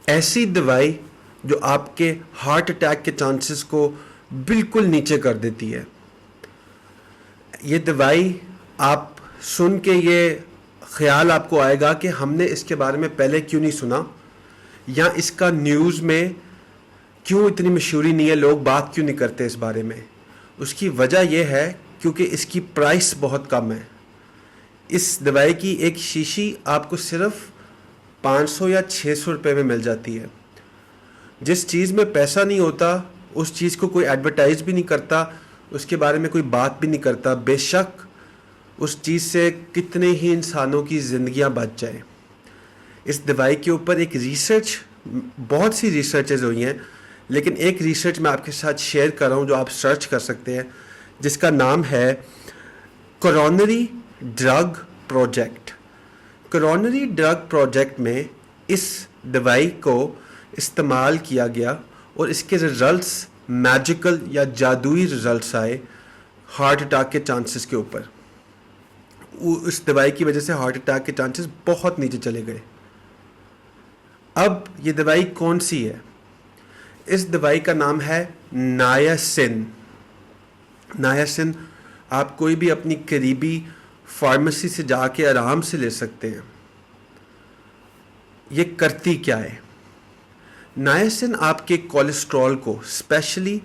ऐसी दवाई जो आपके हार्ट अटैक के चांसेस को बिल्कुल नीचे कर देती है। ये दवाई आप सुन के ये ख्याल आपको आएगा कि हमने इसके बारे में पहले क्यों नहीं सुना, या इसका न्यूज़ में क्यों इतनी मशहूरी नहीं है, लोग बात क्यों नहीं करते इस बारे में। उसकी वजह यह है क्योंकि इसकी प्राइस बहुत कम है। इस दवाई की एक शीशी आपको सिर्फ 500 या 600 रुपये में मिल जाती है। जिस चीज़ में पैसा नहीं होता उस चीज़ को कोई एडवर्टाइज भी नहीं करता, उसके बारे में कोई बात भी नहीं करता, बेशक उस चीज़ से कितने ही इंसानों की ज़िंदगियां बच जाए। इस दवाई के ऊपर एक रिसर्च, बहुत सी रिसर्चेज हुई हैं, लेकिन एक रिसर्च मैं आपके साथ शेयर कर रहा हूँ जो आप सर्च कर सकते हैं, जिसका नाम है coronary drug project. Coronary drug project में इस दवाई को इस्तेमाल किया गया और इसके रिजल्ट्स मैजिकल या जादुई रिजल्ट्स आए हार्ट अटैक के चांसेस के ऊपर। इस दवाई की वजह से हार्ट अटैक के चांसेस बहुत नीचे चले गए। अब ये दवाई कौन सी है? इस दवाई का नाम है नायासिन। नायासिन आप कोई भी अपनी करीबी फार्मेसी से जाके आराम से ले सकते हैं। ये करती क्या है? नायासिन आपके कोलेस्ट्रॉल को, स्पेशली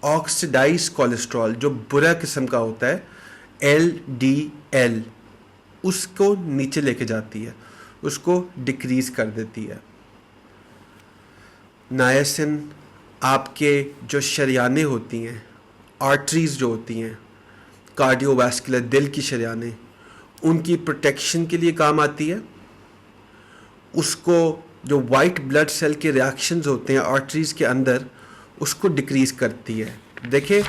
ऑक्सीडाइज कोलेस्ट्रॉल जो बुरा किस्म का होता है, LDL, उसको नीचे लेके जाती है, उसको डिक्रीज कर देती है। नायासिन आपके जो शरियानें होती हैं, आर्टरीज जो होती हैं, कार्डियोवास्कुलर, दिल की शरियानें, उनकी प्रोटेक्शन के लिए काम आती है। उसको जो वाइट ब्लड सेल के रिएक्शंस होते हैं आर्टरीज के अंदर, उसको डिक्रीज करती है। देखिए,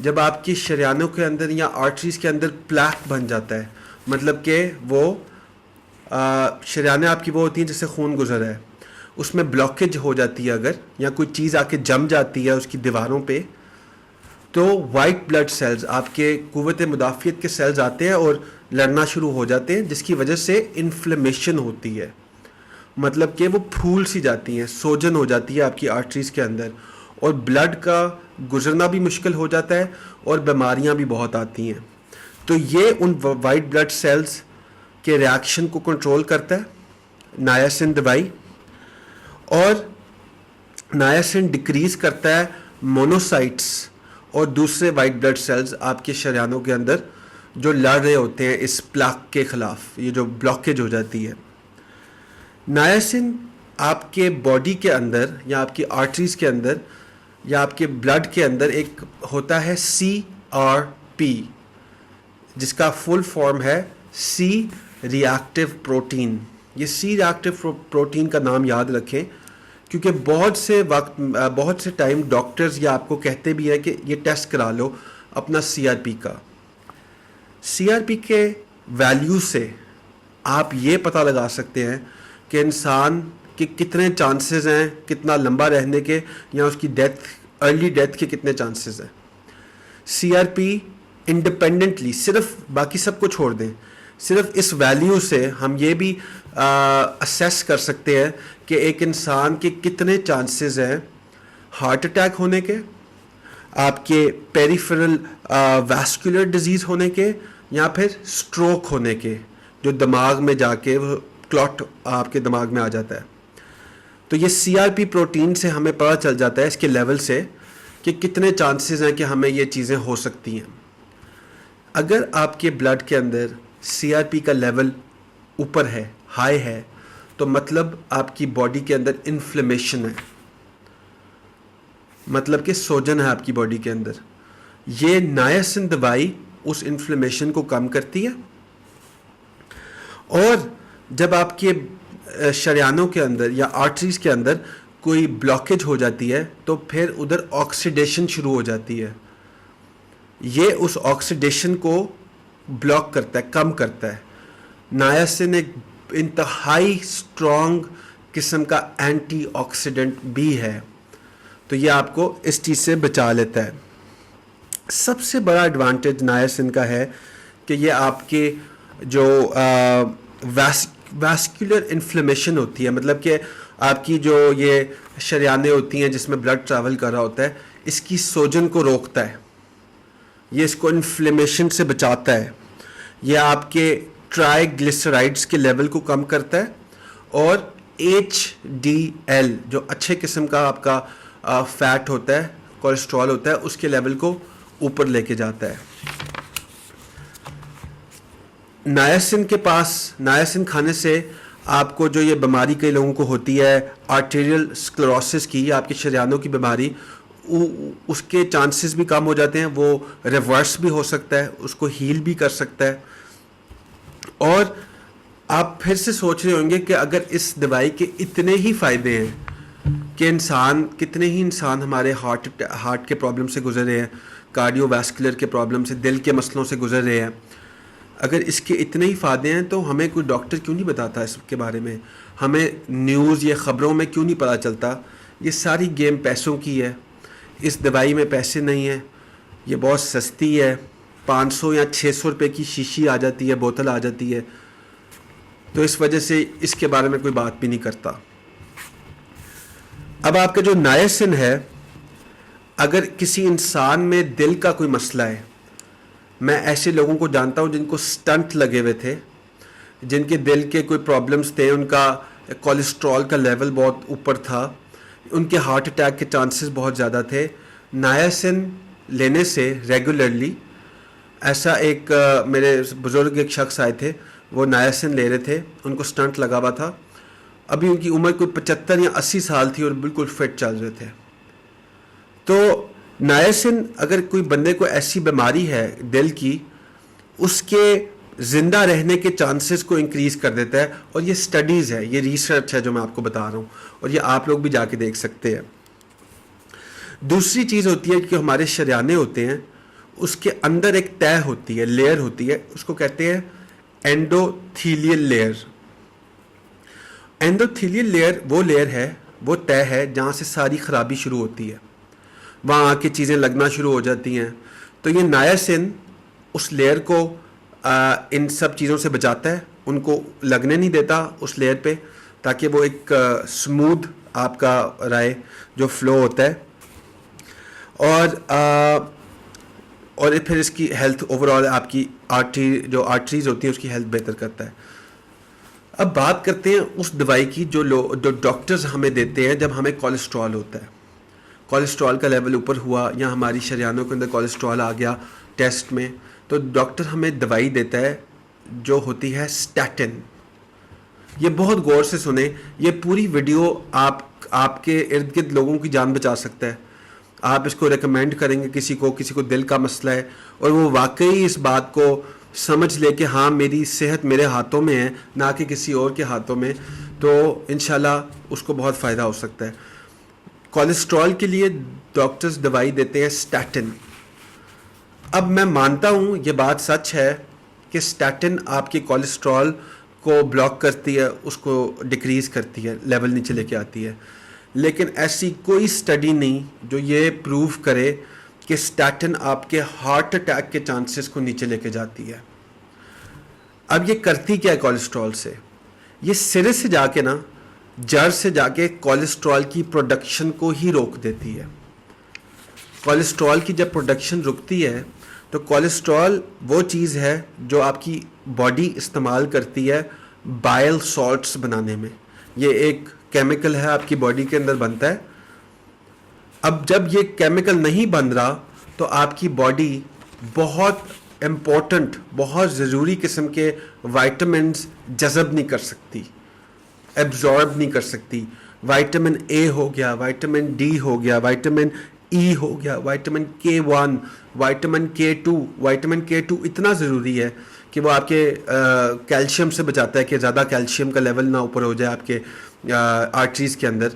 जब आपकी शरियानों के अंदर या आर्टरीज के अंदर प्लैक बन जाता है, मतलब कि वो शरियानें आपकी वो होती हैं जिससे खून गुजर है, उसमें ब्लॉकेज हो जाती है अगर, या कोई चीज़ आके जम जाती है उसकी दीवारों पे, तो वाइट ब्लड सेल्स, आपके कुव्वत मुदाफ़ियत के सेल्स आते हैं और लड़ना शुरू हो जाते हैं, जिसकी वजह से इन्फ्लेमेशन होती है। मतलब कि वो फूल सी जाती हैं, सोजन हो जाती है आपकी आर्टरीज के अंदर, और ब्लड का गुजरना भी मुश्किल हो जाता है और बीमारियां भी बहुत आती हैं। तो ये उन वाइट ब्लड सेल्स के रिएक्शन को कंट्रोल करता है नायासिन दवाई। और नायासिन डिक्रीज करता है मोनोसाइट्स और दूसरे वाइट ब्लड सेल्स आपके शरियानों के अंदर जो लड़ रहे होते हैं इस प्लैक के ख़िलाफ़, ये जो ब्लॉकेज हो जाती है। नायासिन आपके बॉडी के अंदर या आपकी आर्टरीज के अंदर या आपके ब्लड के अंदर एक होता है CRP, जिसका फुल फॉर्म है C रिएक्टिव प्रोटीन। ये C रिएक्टिव प्रोटीन का नाम याद रखें, क्योंकि बहुत से टाइम डॉक्टर्स या आपको कहते भी है कि ये टेस्ट करा लो अपना CRP का। CRP के वैल्यू से आप ये पता लगा सकते हैं कि इंसान के कितने चांसेस हैं कितना लंबा रहने के, या उसकी अर्ली डेथ के कितने चांसेस हैं। CRP इंडिपेंडेंटली, सिर्फ बाकी सब को छोड़ दें, सिर्फ इस वैल्यू से हम ये भी असेस कर सकते हैं कि एक इंसान के कितने चांसेस हैं हार्ट अटैक होने के, आपके पेरिफेरल वैस्कुलर डिजीज़ होने के, या फिर स्ट्रोक होने के, जो दिमाग में जाके वो क्लॉट आपके दिमाग में आ जाता है। तो ये CRP प्रोटीन से हमें पता चल जाता है, इसके लेवल से, कि कितने चांसेस हैं कि हमें ये चीज़ें हो सकती हैं। अगर आपके ब्लड के अंदर CRP का लेवल ऊपर है, हाई है, तो मतलब आपकी बॉडी के अंदर इन्फ्लेमेशन है, मतलब कि सोजन है आपकी बॉडी के अंदर। ये नायासिन दवाई उस इन्फ्लेमेशन को कम करती है। और जब आपके शरियानों के अंदर या आर्टरीज के अंदर कोई ब्लॉकेज हो जाती है, तो फिर उधर ऑक्सीडेशन शुरू हो जाती है। ये उस ऑक्सीडेशन को ब्लॉक करता है, कम करता है। नायासिन एक इंतहाई स्ट्रॉन्ग किस्म का एंटीऑक्सीडेंट भी है, तो ये आपको इस चीज़ से बचा लेता है। सबसे बड़ा एडवांटेज नायासिन का है कि ये आपके जो वैस्कुलर इन्फ्लेमेशन होती है, मतलब कि आपकी जो ये शरियानें होती हैं जिसमें ब्लड ट्रैवल कर रहा होता है, इसकी सोजन को रोकता है, ये इसको इन्फ्लेमेशन से बचाता है, ये आपके ट्राइग्लिसराइड्स के लेवल को कम करता है, और HDL जो अच्छे किस्म का आपका फैट होता है, कोलेस्ट्रॉल होता है, उसके लेवल को ऊपर लेके जाता है। नायासिन के पास, नायासिन खाने से आपको जो ये बीमारी कई लोगों को होती है आर्टेरियल स्क्लेरोसिस की, आपके शरियानों की बीमारी, उसके चांसेस भी कम हो जाते हैं, वो रिवर्स भी हो सकता है, उसको हील भी कर सकता है। और आप फिर से सोच रहे होंगे कि अगर इस दवाई के इतने ही फ़ायदे हैं कि कितने ही इंसान हमारे हार्ट के प्रॉब्लम से गुजर रहे हैं, कार्डियोवैस्कुलर के प्रॉब्लम से, दिल के मसलों से गुजर रहे हैं, अगर इसके इतने ही फ़ायदे हैं तो हमें कोई डॉक्टर क्यों नहीं बताता इसके बारे में, हमें न्यूज़ या ख़बरों में क्यों नहीं पता चलता। ये सारी गेम पैसों की है, इस दवाई में पैसे नहीं है, ये बहुत सस्ती है, 500 या 600 रुपये की शीशी आ जाती है, बोतल आ जाती है, तो इस वजह से इसके बारे में कोई बात भी नहीं करता। अब आपका जो नायासिन है, अगर किसी इंसान में दिल का कोई मसला है, मैं ऐसे लोगों को जानता हूं जिनको स्टंट लगे हुए थे, जिनके दिल के कोई प्रॉब्लम्स थे, उनका कोलेस्ट्रॉल का लेवल बहुत ऊपर था, उनके हार्ट अटैक के चांसेस बहुत ज़्यादा थे। नायासिन लेने से रेगुलरली, ऐसा एक मेरे बुज़ुर्ग एक शख्स आए थे, वो नायासिन ले रहे थे, उनको स्टंट लगा हुआ था, अभी उनकी उम्र कोई 75 या 80 साल थी और बिल्कुल फिट चल रहे थे। तो नायासिन अगर कोई बंदे को ऐसी बीमारी है दिल की, उसके ज़िंदा रहने के चांसेस को इंक्रीज़ कर देता है। और ये स्टडीज़ है, ये रिसर्च है जो मैं आपको बता रहा हूँ, और ये आप लोग भी जाके देख सकते हैं। दूसरी चीज़ होती है कि हमारे शरियाने होते हैं, उसके अंदर एक तह होती है, लेयर होती है, उसको कहते हैं एंडोथीलियल लेयर। एंडोथीलियल लेयर वो लेयर है, वो तह है जहाँ से सारी ख़राबी शुरू होती है, वहाँ आके चीज़ें लगना शुरू हो जाती हैं। तो ये नायासिन उस लेयर को इन सब चीज़ों से बचाता है, उनको लगने नहीं देता उस लेयर पे, ताकि वो एक स्मूथ आपका रहे जो फ्लो होता है। और फिर इसकी हेल्थ ओवरऑल, आपकी आर्टरीज होती हैं उसकी हेल्थ बेहतर करता है। अब बात करते हैं उस दवाई की जो डॉक्टर्स हमें देते हैं जब हमें कोलेस्ट्रॉल होता है, कोलेस्ट्रॉल का लेवल ऊपर हुआ या हमारी शरियानों के अंदर कोलेस्ट्रॉल आ गया टेस्ट में, तो डॉक्टर हमें दवाई देता है जो होती है स्टैटिन। ये बहुत गौर से सुने, ये पूरी वीडियो आपके इर्द गिर्द लोगों की जान बचा सकता है। आप इसको रेकमेंड करेंगे किसी को दिल का मसला है, और वो वाकई इस बात को समझ ले कि हाँ मेरी सेहत मेरे हाथों में है, ना कि किसी और के हाथों में, तो इंशाल्लाह उसको बहुत फ़ायदा हो सकता है। कोलेस्ट्रॉल के लिए डॉक्टर्स दवाई देते हैं स्टैटिन। अब मैं मानता हूँ ये बात सच है कि स्टैटिन आपके कोलेस्ट्रॉल को ब्लॉक करती है, उसको डिक्रीज़ करती है, लेवल नीचे लेके आती है, लेकिन ऐसी कोई स्टडी नहीं जो ये प्रूव करे कि स्टैटिन आपके हार्ट अटैक के चांसेस को नीचे लेके जाती है। अब ये करती क्या है कोलेस्ट्रॉल से? ये सिरे से जाके ना, जड़ से जाके कोलेस्ट्रॉल की प्रोडक्शन को ही रोक देती है। कोलेस्ट्रॉल की जब प्रोडक्शन रुकती है तो कोलेस्ट्रॉल वो चीज़ है जो आपकी बॉडी इस्तेमाल करती है बाइल सॉल्ट्स बनाने में। ये एक केमिकल है, आपकी बॉडी के अंदर बनता है। अब जब ये केमिकल नहीं बन रहा तो आपकी बॉडी बहुत इम्पोर्टेंट, बहुत ज़रूरी किस्म के वाइटामिन्स जज़ब नहीं कर सकती, एब्जॉर्ब नहीं कर सकती। विटामिन ए हो गया, विटामिन डी हो गया, विटामिन ई हो गया, vitamin K1, vitamin K2। Vitamin K2 इतना ज़रूरी है कि वो आपके कैल्शियम से बचाता है कि ज़्यादा कैल्शियम का लेवल ना ऊपर हो जाए आपके आर्टरीज़ के अंदर।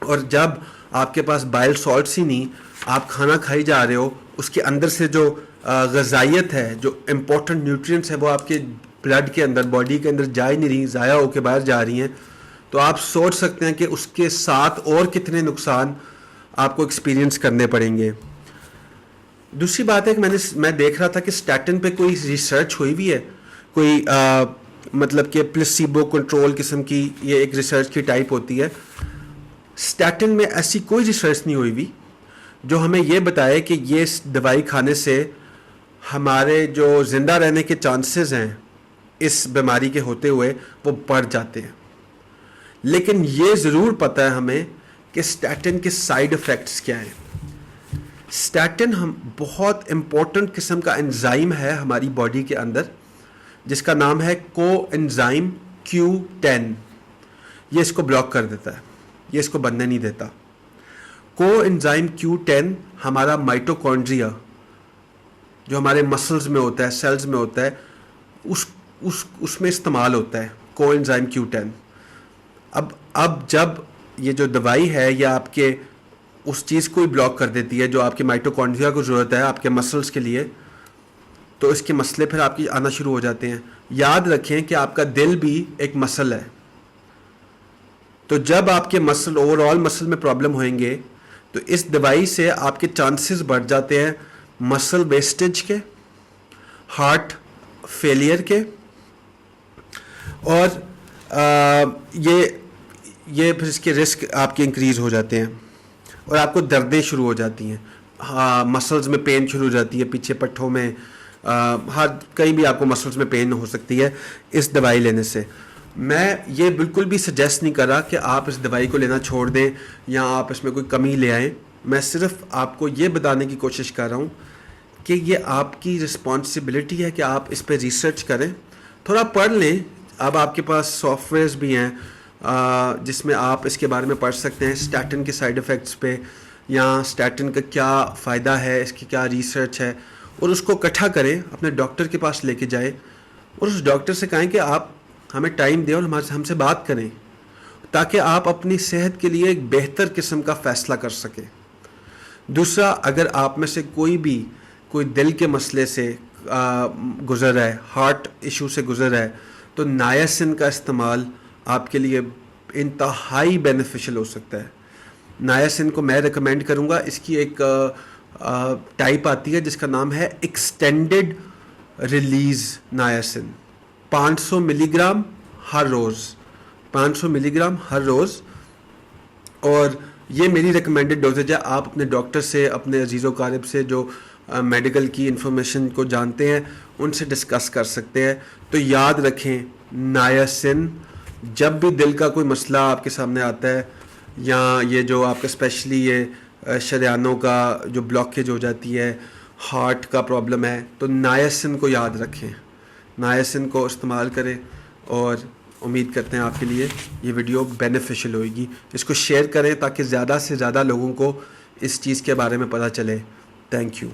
और जब आपके पास बाइल सॉल्ट्स ही नहीं, आप खाना खाई जा रहे हो, उसके अंदर से जो ग़िज़ाइयत है, जो इम्पोर्टेंट न्यूट्रिएंट्स है, वो आपके ब्लड के अंदर, बॉडी के अंदर जा ही नहीं रही, ज़ाया होकर बाहर जा रही हैं, तो आप सोच सकते हैं कि उसके साथ और कितने नुकसान आपको एक्सपीरियंस करने पड़ेंगे। दूसरी बात है कि मैं देख रहा था कि स्टैटिन पे कोई रिसर्च हुई भी है, कोई मतलब कि प्लेसिबो कंट्रोल किस्म की ये एक रिसर्च की टाइप होती है। स्टैटिन में ऐसी कोई रिसर्च नहीं हुई हुई जो हमें ये बताए कि ये दवाई खाने से हमारे जो ज़िंदा रहने के चांसेस हैं इस बीमारी के होते हुए वो बढ़ जाते हैं। लेकिन ये ज़रूर पता है हमें कि स्टैटिन के साइड इफ़ेक्ट्स क्या हैं। स्टैटिन हम बहुत इम्पोर्टेंट किस्म का एंजाइम है हमारी बॉडी के अंदर, जिसका नाम है कोएंजाइम Q10। ये इसको ब्लॉक कर देता है, ये इसको बनने नहीं देता। कोएंजाइम Q10 हमारा माइटोकॉन्ड्रिया जो हमारे मसल्स में होता है, सेल्स में होता है, उसमें इस्तेमाल होता है कोएंजाइम Q10। अब जब ये जो दवाई है ये आपके उस चीज़ को ही ब्लॉक कर देती है जो आपके माइटोकॉन्ड्रिया को ज़रूरत है आपके मसल्स के लिए, तो इसके मसले फिर आपकी आना शुरू हो जाते हैं। याद रखें कि आपका दिल भी एक मसल है, तो जब आपके मसल ओवरऑल मसल में प्रॉब्लम होंगे तो इस दवाई से आपके चांसेस बढ़ जाते हैं मसल वेस्टेज के, हार्ट फेलियर के, और ये फिर इसके रिस्क आपके इंक्रीज हो जाते हैं और आपको दर्दें शुरू हो जाती हैं। हाँ, मसल्स में पेन शुरू हो जाती है, पीछे पट्ठों में, हर कहीं भी आपको मसल्स में पेन हो सकती है इस दवाई लेने से। मैं ये बिल्कुल भी सजेस्ट नहीं कर रहा कि आप इस दवाई को लेना छोड़ दें या आप इसमें कोई कमी ले आएँ। मैं सिर्फ आपको ये बताने की कोशिश कर रहा हूँ कि ये आपकी रिस्पॉन्सिबिलिटी है कि आप इस पर रिसर्च करें, थोड़ा पढ़ लें। अब आपके पास सॉफ्टवेयर्स भी हैं जिसमें आप इसके बारे में पढ़ सकते हैं, स्टैटिन के साइड इफ़ेक्ट्स पे या स्टैटिन का क्या फ़ायदा है, इसकी क्या रिसर्च है, और उसको इकट्ठा करें, अपने डॉक्टर के पास लेके जाएं और उस डॉक्टर से कहें कि आप हमें टाइम दें और हमसे बात करें ताकि आप अपनी सेहत के लिए एक बेहतर किस्म का फ़ैसला कर सकें। दूसरा, अगर आप में से कोई दिल के मसले से गुज़र रहा है, हार्ट इशू से गुज़र रहा है, तो नायासिन का इस्तेमाल आपके लिए इंतहाई बेनिफिशियल हो सकता है। नायासिन को मैं रिकमेंड करूँगा। इसकी एक टाइप आती है जिसका नाम है एक्सटेंडेड रिलीज़ नायासिन, 500 मिलीग्राम हर रोज़, 500 मिलीग्राम हर रोज़, और ये मेरी रिकमेंडेड डोजेज है। आप अपने डॉक्टर से, अपने अजीज़ो क़ारिब से जो मेडिकल की इंफॉर्मेशन को जानते हैं उनसे डिस्कस कर सकते हैं। तो याद रखें, नायासिन जब भी दिल का कोई मसला आपके सामने आता है या ये जो आपका स्पेशली ये शरियानों का जो ब्लॉकेज हो जाती है, हार्ट का प्रॉब्लम है, तो नायासिन को याद रखें, नायासिन को इस्तेमाल करें। और उम्मीद करते हैं आपके लिए ये वीडियो बेनिफिशियल होगी। इसको शेयर करें ताकि ज़्यादा से ज़्यादा लोगों को इस चीज़ के बारे में पता चले। Thank you.